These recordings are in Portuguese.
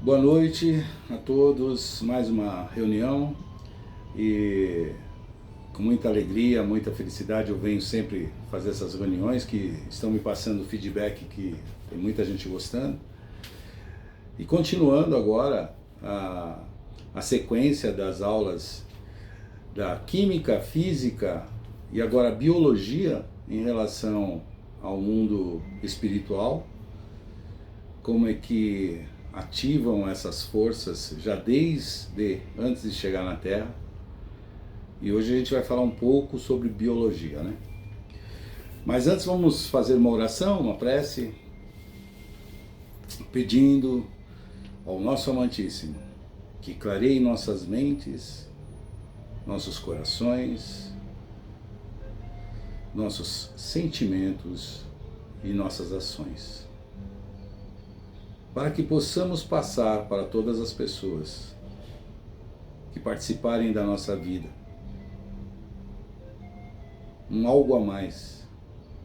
Boa noite a todos, mais uma reunião e com muita alegria, muita felicidade eu venho sempre fazer essas reuniões que estão me passando feedback que tem muita gente gostando. E continuando agora a sequência das aulas da química, física e agora biologia em relação ao mundo espiritual, como é que ativam essas forças já desde antes de chegar na Terra. E hoje a gente vai falar um pouco sobre biologia, né? Mas antes vamos fazer uma oração, uma prece, pedindo ao nosso amantíssimo que clareie nossas mentes, nossos corações, nossos sentimentos e nossas ações, para que possamos passar para todas as pessoas que participarem da nossa vida um algo a mais,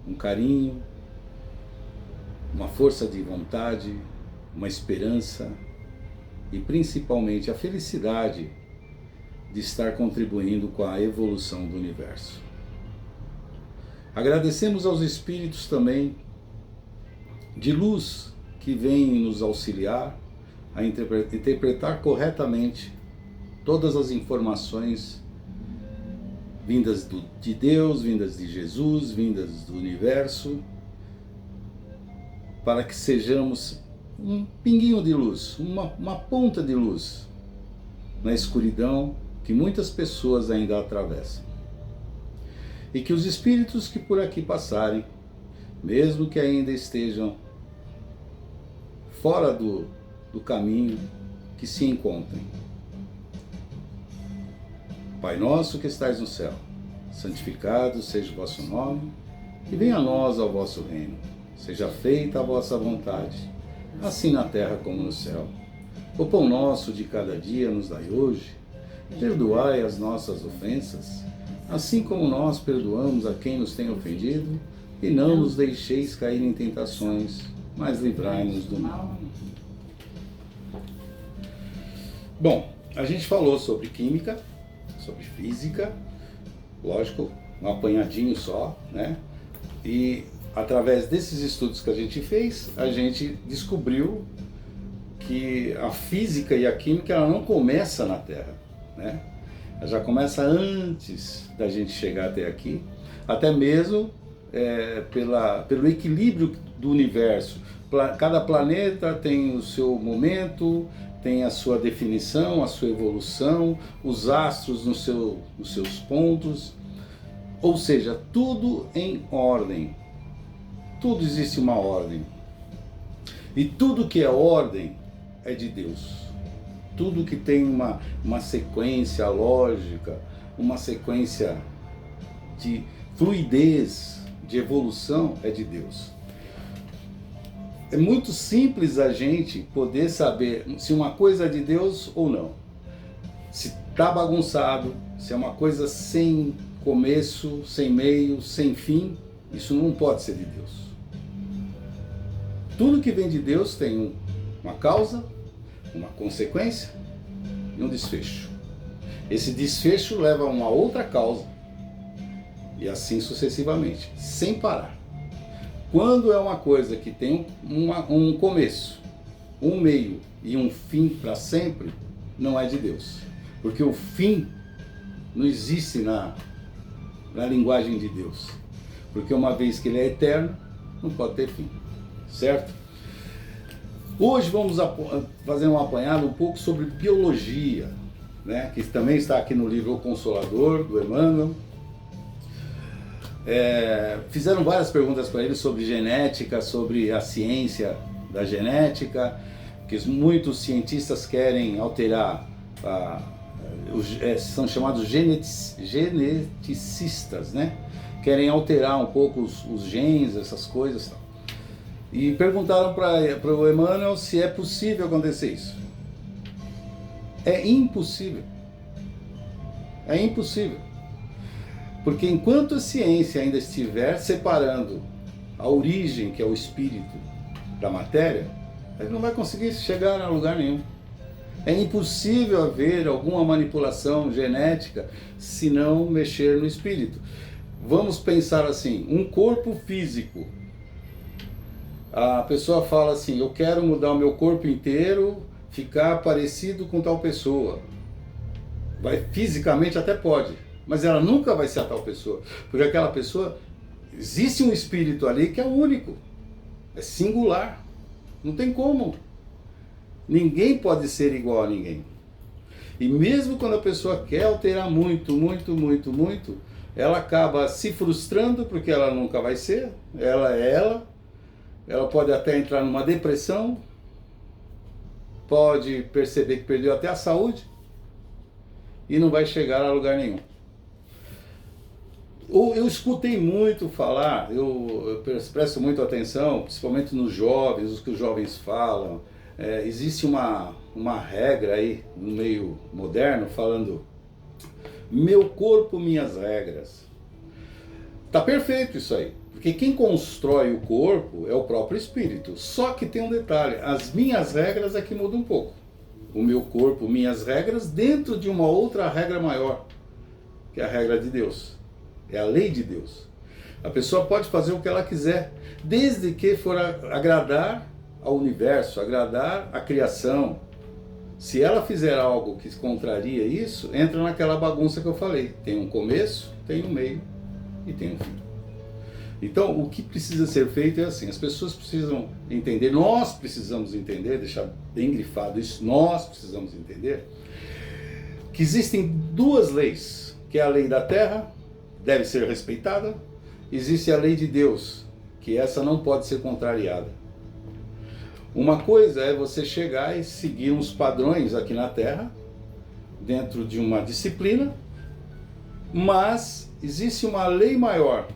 um carinho, uma força de vontade, uma esperança e principalmente a felicidade de estar contribuindo com a evolução do universo. Agradecemos aos espíritos também de luz que vêm nos auxiliar a interpretar corretamente todas as informações vindas de Deus, vindas de Jesus, vindas do universo, para que sejamos um pinguinho de luz, uma ponta de luz na escuridão que muitas pessoas ainda atravessam. E que os espíritos que por aqui passarem, mesmo que ainda estejam fora do caminho, que se encontrem. Pai nosso que estais no céu, santificado seja o vosso nome, e venha a nós ao vosso reino. Seja feita a vossa vontade, assim na terra como no céu. O pão nosso de cada dia nos dai hoje. Perdoai as nossas ofensas, assim como nós perdoamos a quem nos tem ofendido, e não nos deixeis cair em tentações, mas livrai-nos do mal. Bom, a gente falou sobre química, sobre física, lógico, um apanhadinho só, né? E através desses estudos que a gente fez, a gente descobriu que a física e a química ela não começa na Terra, né? Ela já começa antes da gente chegar até aqui, até mesmo pelo equilíbrio do universo. Cada planeta tem o seu momento, tem a sua definição, a sua evolução, os astros nos seus pontos, ou seja, tudo em ordem. Tudo existe uma ordem. E tudo que é ordem é de Deus. Tudo que tem uma sequência lógica, uma sequência de fluidez, de evolução, é de Deus. É muito simples a gente poder saber se uma coisa é de Deus ou não. Se está bagunçado, se é uma coisa sem começo, sem meio, sem fim, isso não pode ser de Deus. Tudo que vem de Deus tem uma causa, uma consequência e um desfecho. Esse desfecho leva a uma outra causa e assim sucessivamente, sem parar. Quando é uma coisa que tem um começo, um meio e um fim para sempre, não é de Deus. Porque o fim não existe na linguagem de Deus. Porque uma vez que ele é eterno, não pode ter fim. Certo? Hoje vamos fazer um apanhado um pouco sobre biologia, né? Que também está aqui no livro O Consolador, do Emmanuel. Fizeram várias perguntas para ele sobre genética, sobre a ciência da genética, que muitos cientistas querem alterar, são chamados geneticistas, né? Querem alterar um pouco os genes, essas coisas. E perguntaram para o Emmanuel se é possível acontecer isso. É impossível. É impossível. Porque enquanto a ciência ainda estiver separando a origem, que é o espírito, da matéria, ele não vai conseguir chegar a lugar nenhum. É impossível haver alguma manipulação genética se não mexer no espírito. Vamos pensar assim, um corpo físico. A pessoa fala assim, eu quero mudar o meu corpo inteiro, ficar parecido com tal pessoa. Fisicamente até pode, mas ela nunca vai ser a tal pessoa. Porque aquela pessoa, existe um espírito ali que é único, é singular. Não tem como. Ninguém pode ser igual a ninguém. E mesmo quando a pessoa quer alterar muito, ela acaba se frustrando porque ela nunca vai ser. Ela é ela. Ela pode até entrar numa depressão. Pode perceber que perdeu até a saúde. E não vai chegar a lugar nenhum. Eu escutei muito falar, eu presto muita atenção, principalmente nos jovens, os que os jovens falam. Existe uma regra aí no meio moderno falando meu corpo, minhas regras. Tá perfeito isso aí, porque quem constrói o corpo é o próprio espírito. Só que tem um detalhe, as minhas regras é que mudam um pouco. O meu corpo, minhas regras, dentro de uma outra regra maior, que é a regra de Deus. É a lei de Deus. A pessoa pode fazer o que ela quiser, desde que for agradar ao universo, agradar à criação. Se ela fizer algo que contraria isso, entra naquela bagunça que eu falei. Tem um começo, tem um meio e tem um fim. Então, o que precisa ser feito é assim, as pessoas precisam entender, nós precisamos entender, deixar bem grifado isso, nós precisamos entender que existem duas leis, que é a lei da terra, deve ser respeitada, existe a lei de Deus, que essa não pode ser contrariada. Uma coisa é você chegar e seguir uns padrões aqui na Terra, dentro de uma disciplina, mas existe uma lei maior,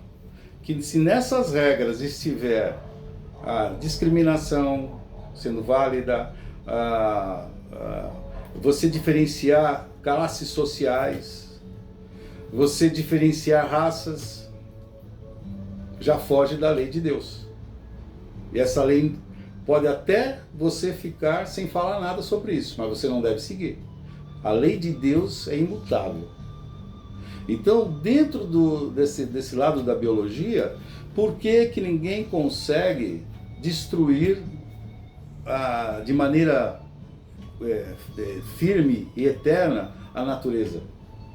que se nessas regras estiver a discriminação sendo válida, você diferenciar classes sociais, você diferenciar raças, já foge da lei de Deus. E essa lei pode até você ficar sem falar nada sobre isso, mas você não deve seguir. A lei de Deus é imutável. Então, dentro desse lado da biologia, por que ninguém consegue destruir de maneira firme e eterna a natureza?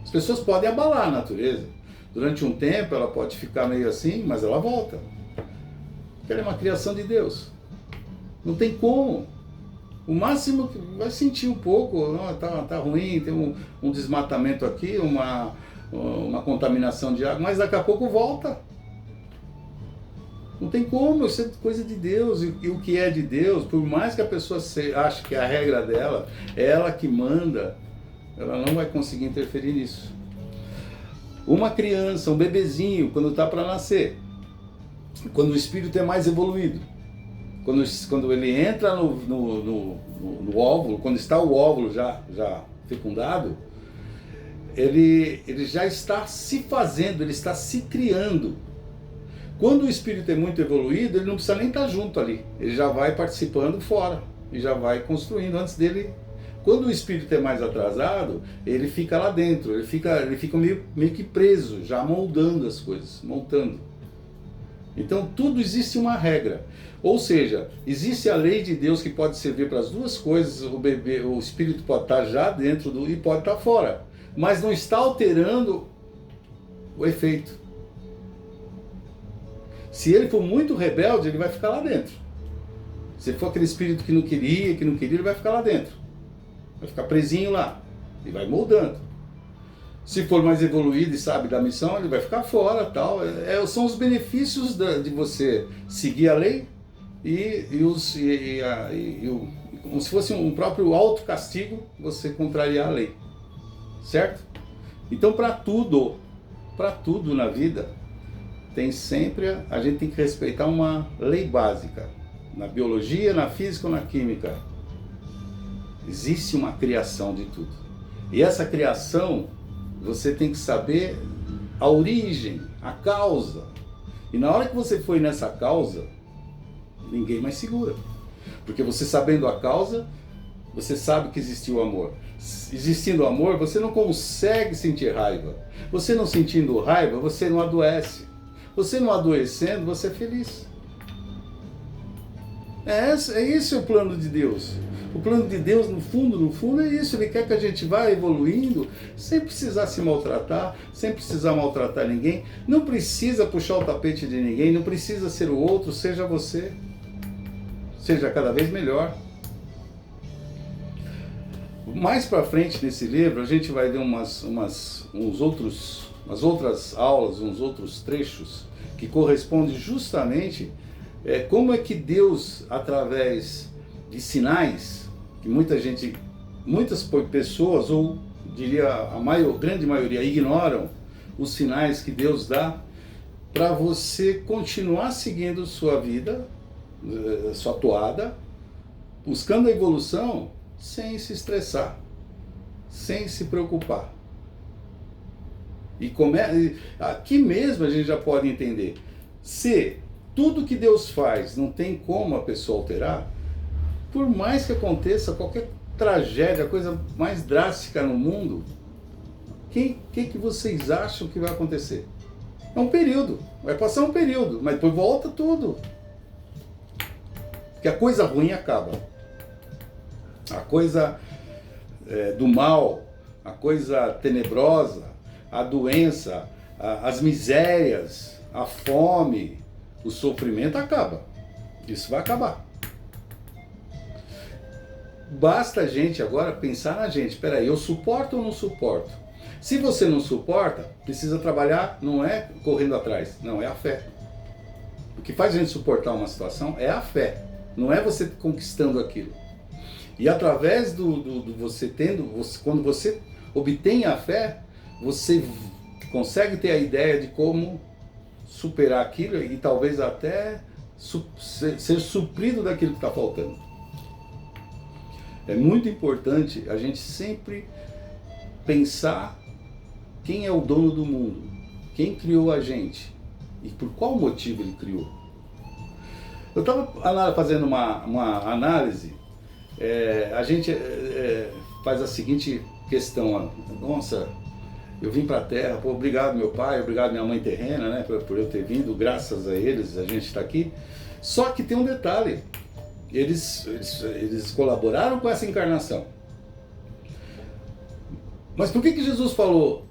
As pessoas podem abalar a natureza. Durante um tempo ela pode ficar meio assim, mas ela volta. Porque ela é uma criação de Deus. Não tem como. O máximo que vai sentir um pouco, tá ruim, tem um desmatamento aqui, uma contaminação de água, mas daqui a pouco volta. Não tem como, isso é coisa de Deus. E o que é de Deus, por mais que a pessoa ache que a regra dela é ela que manda, ela não vai conseguir interferir nisso. Uma criança, um bebezinho, quando está para nascer, quando o espírito é mais evoluído, quando ele entra no óvulo, quando está o óvulo já fecundado, ele já está se fazendo, ele está se criando. Quando o espírito é muito evoluído, ele não precisa nem estar junto ali, ele já vai participando fora e já vai construindo antes dele. Quando o espírito é mais atrasado, ele fica lá dentro, ele fica meio que preso, já moldando as coisas, montando. Então tudo existe uma regra. Ou seja, existe a lei de Deus que pode servir para as duas coisas. O espírito pode estar já dentro e pode estar fora, mas não está alterando o efeito. Se ele for muito rebelde, ele vai ficar lá dentro. Se for aquele espírito que não queria, ele vai ficar lá dentro. Vai ficar presinho lá e vai moldando. Se for mais evoluído e sabe da missão, ele vai ficar fora, tal. São os benefícios de você seguir a lei como se fosse um próprio autocastigo, você contrariar a lei, certo? Então, para tudo na vida, a gente tem que respeitar uma lei básica. Na biologia, na física ou na química, existe uma criação de tudo. E essa criação, você tem que saber a origem, a causa. E na hora que você foi nessa causa, ninguém mais segura. Porque você sabendo a causa, você sabe que existiu o amor. Existindo o amor, você não consegue sentir raiva. Você não sentindo raiva, você não adoece. Você não adoecendo, você é feliz. É esse o plano de Deus. O plano de Deus, no fundo, é isso. Ele quer que a gente vá evoluindo sem precisar se maltratar, sem precisar maltratar ninguém. Não precisa puxar o tapete de ninguém, não precisa ser o outro, seja você. Seja cada vez melhor. Mais para frente nesse livro, a gente vai ver umas outras aulas, uns outros trechos que correspondem justamente como é que Deus, através de sinais, que muitas pessoas, ou diria grande maioria, ignoram os sinais que Deus dá para você continuar seguindo sua vida, sua toada, buscando a evolução sem se estressar, sem se preocupar. E aqui mesmo a gente já pode entender, se tudo que Deus faz não tem como a pessoa alterar, por mais que aconteça qualquer tragédia, a coisa mais drástica no mundo, que vocês acham que vai acontecer? É um período, vai passar um período, mas depois volta tudo. Porque a coisa ruim acaba. A coisa do mal, a coisa tenebrosa, a doença, as misérias, a fome, o sofrimento acaba. Isso vai acabar. Basta a gente agora pensar na gente. Espera aí, eu suporto ou não suporto? Se você não suporta, precisa trabalhar, não é correndo atrás, não, é a fé. O que faz a gente suportar uma situação é a fé, não é você conquistando aquilo. E através quando você obtém a fé, você consegue ter a ideia de como superar aquilo e talvez até ser suprido daquilo que está faltando. É muito importante a gente sempre pensar quem é o dono do mundo, quem criou a gente e por qual motivo ele criou. Eu estava fazendo uma análise, a gente faz a seguinte questão: nossa, eu vim para a Terra, pô, obrigado meu pai, obrigado minha mãe terrena, né, por eu ter vindo, graças a eles a gente está aqui. Só que tem um detalhe, eles colaboraram com essa encarnação. Mas por que Jesus falou,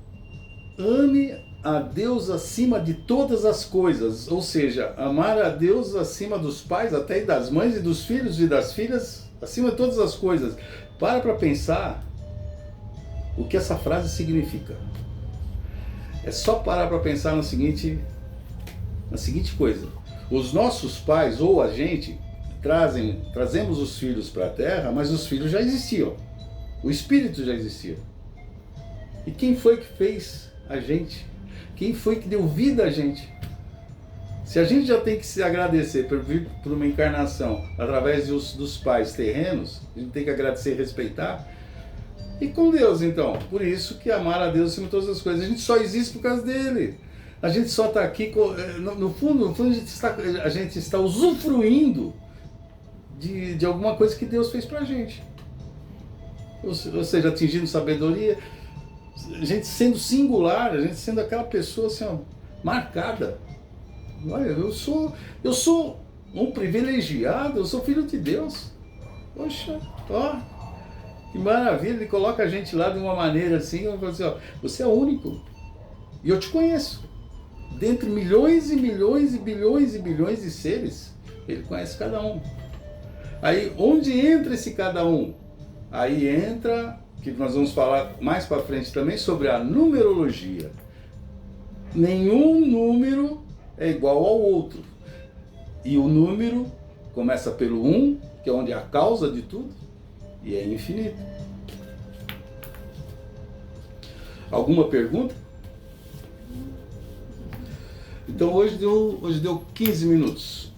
ame a Deus acima de todas as coisas? Ou seja, amar a Deus acima dos pais, até e das mães e dos filhos e das filhas, acima de todas as coisas. Para pensar o que essa frase significa. É só parar para pensar na seguinte coisa. Os nossos pais, ou a gente, trazemos os filhos para a Terra, mas os filhos já existiam. O Espírito já existia. E quem foi que fez a gente? Quem foi que deu vida a gente? Se a gente já tem que se agradecer por vir por uma encarnação através dos pais terrenos, a gente tem que agradecer e respeitar. E com Deus, então? Por isso que amar a Deus acima de todas as coisas. A gente só existe por causa dele. A gente só está aqui, no fundo a gente está usufruindo de alguma coisa que Deus fez pra gente. Ou seja, atingindo sabedoria, a gente sendo singular, a gente sendo aquela pessoa assim, ó, marcada. Olha, eu sou um privilegiado, eu sou filho de Deus. Poxa, ó, que maravilha, ele coloca a gente lá de uma maneira assim, eu falo assim, ó, você é único. E eu te conheço. Dentre milhões e milhões e bilhões e bilhões de seres, ele conhece cada um. Aí, onde entra esse cada um? Aí entra, que nós vamos falar mais para frente também, sobre a numerologia. Nenhum número é igual ao outro. E o número começa pelo 1, que é onde é a causa de tudo, e é infinito. Alguma pergunta? Então hoje deu 15 minutos.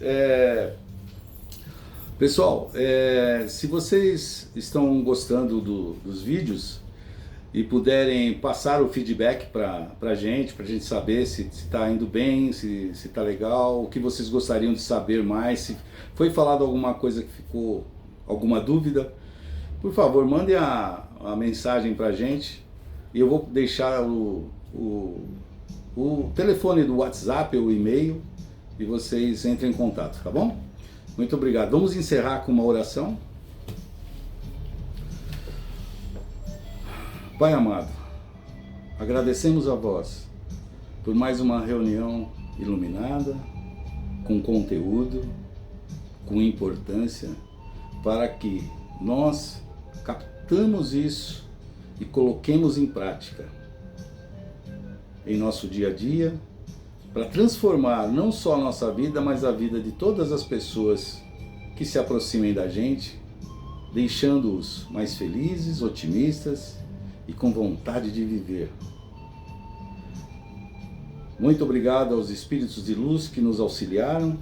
Pessoal, se vocês estão gostando dos vídeos, e puderem passar o feedback para a gente saber se está indo bem, se está legal, o que vocês gostariam de saber mais, se foi falado alguma coisa que ficou alguma dúvida, por favor, mandem a mensagem para a gente e eu vou deixar o telefone do WhatsApp ou o e-mail e vocês entrem em contato, tá bom? Muito obrigado. Vamos encerrar com uma oração. Pai amado, agradecemos a vós por mais uma reunião iluminada, com conteúdo, com importância, para que nós captamos isso e coloquemos em prática em nosso dia a dia, para transformar não só a nossa vida, mas a vida de todas as pessoas que se aproximem da gente, deixando-os mais felizes, otimistas e com vontade de viver. Muito obrigado aos espíritos de luz que nos auxiliaram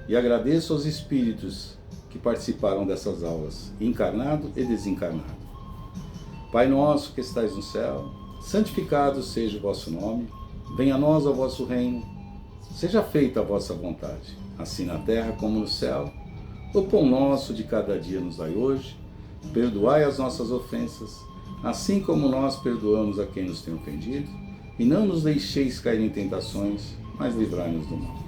e agradeço aos espíritos que participaram dessas aulas, encarnado e desencarnado. Pai nosso que estais no céu, santificado seja o vosso nome, venha a nós o vosso reino, seja feita a vossa vontade, assim na terra como no céu. O pão nosso de cada dia nos dai hoje, perdoai as nossas ofensas, assim como nós perdoamos a quem nos tem ofendido, e não nos deixeis cair em tentações, mas livrai-nos do mal.